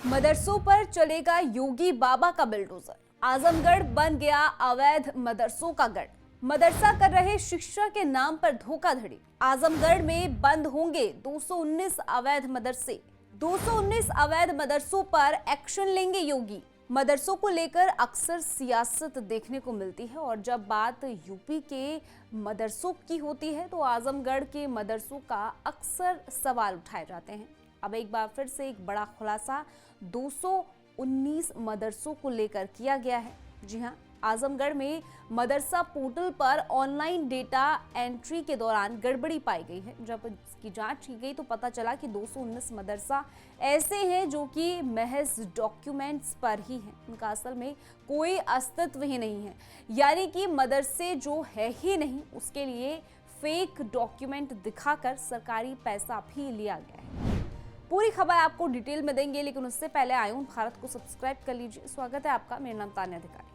मदरसों पर चलेगा योगी बाबा का बुलडोजर। आजमगढ़ बन गया अवैध मदरसों का गढ़। मदरसा कर रहे शिक्षा के नाम पर धोखाधड़ी। आजमगढ़ में बंद होंगे 219 अवैध मदरसे। 219 अवैध मदरसों पर एक्शन लेंगे योगी। मदरसों को लेकर अक्सर सियासत देखने को मिलती है और जब बात यूपी के मदरसों की होती है तो आजमगढ़ के मदरसों का अक्सर सवाल उठाए जाते हैं। अब एक बार फिर से एक बड़ा खुलासा 219 मदरसों को लेकर किया गया है। जी हां, आजमगढ़ में मदरसा पोर्टल पर ऑनलाइन डेटा एंट्री के दौरान गड़बड़ी पाई गई है। जब इसकी जांच की गई तो पता चला कि 219 मदरसा ऐसे हैं जो कि महज डॉक्यूमेंट्स पर ही हैं, उनका असल में कोई अस्तित्व ही नहीं है। यानी कि मदरसे जो है ही नहीं, उसके लिए फेक डॉक्यूमेंट दिखाकर सरकारी पैसा भी लिया गया है। पूरी खबर आपको डिटेल में देंगे, लेकिन उससे पहले आयुन भारत को सब्सक्राइब कर लीजिए। स्वागत है आपका, मेरा नाम तान्या अधिकारी।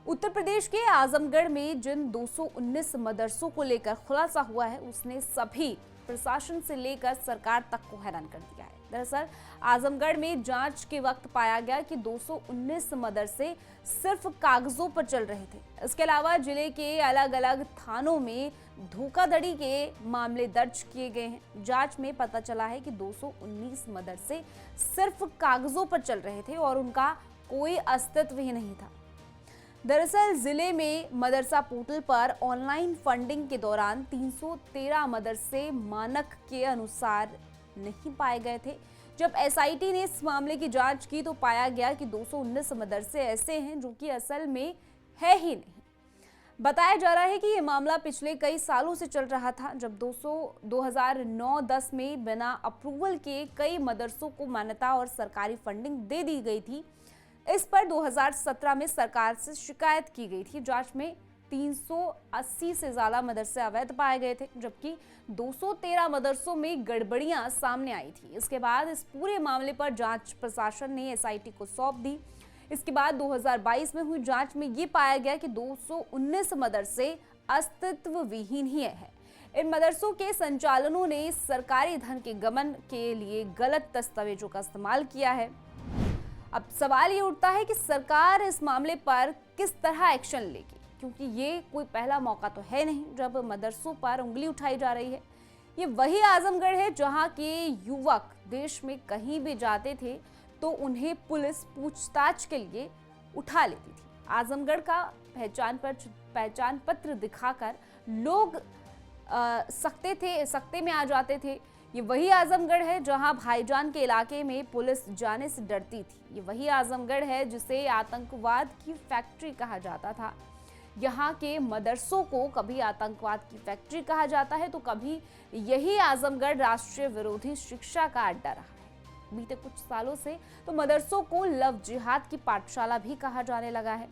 उत्तर प्रदेश के आजमगढ़ में जिन 219 मदरसों को लेकर खुलासा हुआ है, उसने सभी प्रशासन से लेकर सरकार तक को हैरान कर दिया है। दरअसल आजमगढ़ में जांच के वक्त पाया गया कि 219 मदरसे सिर्फ कागजों पर चल रहे थे। इसके अलावा जिले के अलग अलग थानों में धोखाधड़ी के मामले दर्ज किए गए हैं। जांच में पता चला है कि 219 मदरसे सिर्फ कागजों पर चल रहे थे और उनका कोई अस्तित्व ही नहीं था। दरअसल जिले में मदरसा पोर्टल पर ऑनलाइन फंडिंग के दौरान 313 मदरसे मानक के अनुसार नहीं पाए गए थे। जब एसआईटी ने इस मामले की जांच की तो पाया गया कि 219 मदरसे ऐसे हैं जो कि असल में है ही नहीं। बताया जा रहा है कि ये मामला पिछले कई सालों से चल रहा था, जब 2009-10 में बिना अप्रूवल के कई मदरसों को मान्यता और सरकारी फंडिंग दे दी गई थी। इस पर 2017 में सरकार से शिकायत की गई थी। जांच में 380 से ज्यादा मदरसे अवैध पाए गए थे, जबकि 213 मदरसों में गड़बड़ियां सामने आई थी। इसके बाद इस पूरे मामले पर जांच प्रशासन ने एसआईटी को सौंप दी। इसके बाद 2022 में हुई जांच में ये पाया गया कि 219 मदरसे अस्तित्व विहीन ही है। इन मदरसों के संचालनों ने सरकारी धन के गबन के लिए गलत दस्तावेजों का इस्तेमाल किया है। अब सवाल ये उठता है कि सरकार इस मामले पर किस तरह एक्शन लेगी, क्योंकि ये कोई पहला मौका तो है नहीं जब मदरसों पर उंगली उठाई जा रही है। ये वही आजमगढ़ है जहां के युवक देश में कहीं भी जाते थे तो उन्हें पुलिस पूछताछ के लिए उठा लेती थी। आजमगढ़ का पहचान पत्र दिखाकर लोग सख्ते में आ जाते थे। ये वही आजमगढ़ है जहां भाईजान के इलाके में पुलिस जाने से डरती थी। ये वही आजमगढ़ है जिसे आतंकवाद की फैक्ट्री कहा जाता था। यहाँ के मदरसों को कभी आतंकवाद की फैक्ट्री कहा जाता है तो कभी यही आजमगढ़ राष्ट्रीय विरोधी शिक्षा का अड्डा रहा है। बीते कुछ सालों से तो मदरसों को लव जिहाद की पाठशाला भी कहा जाने लगा है।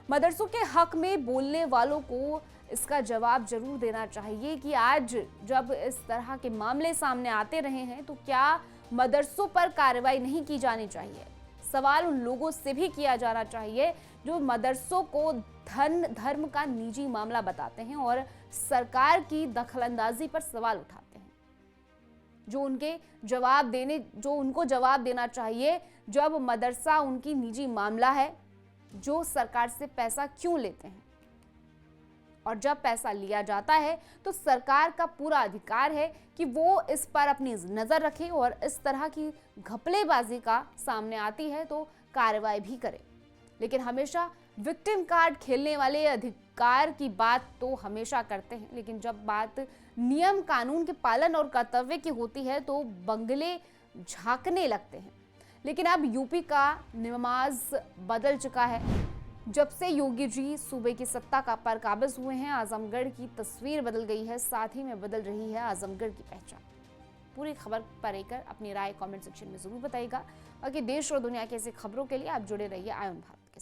मदरसों के हक में बोलने वालों को इसका जवाब जरूर देना चाहिए कि आज जब इस तरह के मामले सामने आते रहे हैं तो क्या मदरसों पर कार्रवाई नहीं की जानी चाहिए। सवाल उन लोगों से भी किया जाना चाहिए जो मदरसों को धर्म का निजी मामला बताते हैं और सरकार की दखलंदाजी पर सवाल उठाते हैं, जो उनको जवाब देना चाहिए जब मदरसा उनकी निजी मामला है, जो सरकार से पैसा क्यों लेते हैं। और जब पैसा लिया जाता है तो सरकार का पूरा अधिकार है कि वो इस पर अपनी नजर रखे और इस तरह की घपलेबाजी का सामने आती है तो कार्रवाई भी करे। लेकिन हमेशा विक्टिम कार्ड खेलने वाले अधिकार की बात तो हमेशा करते हैं, लेकिन जब बात नियम कानून के पालन और कर्तव्य की होती है तो बंगले झांकने लगते हैं। लेकिन अब यूपी का नमाज बदल चुका है। जब से योगी जी सूबे की सत्ता का पर काबिज हुए हैं, आजमगढ़ की तस्वीर बदल गई है, साथ ही में बदल रही है आजमगढ़ की पहचान। पूरी खबर पर लेकर अपनी राय कमेंट सेक्शन में जरूर बताइएगा। बाकी देश और दुनिया की ऐसी खबरों के लिए आप जुड़े रहिए आयुन भारत।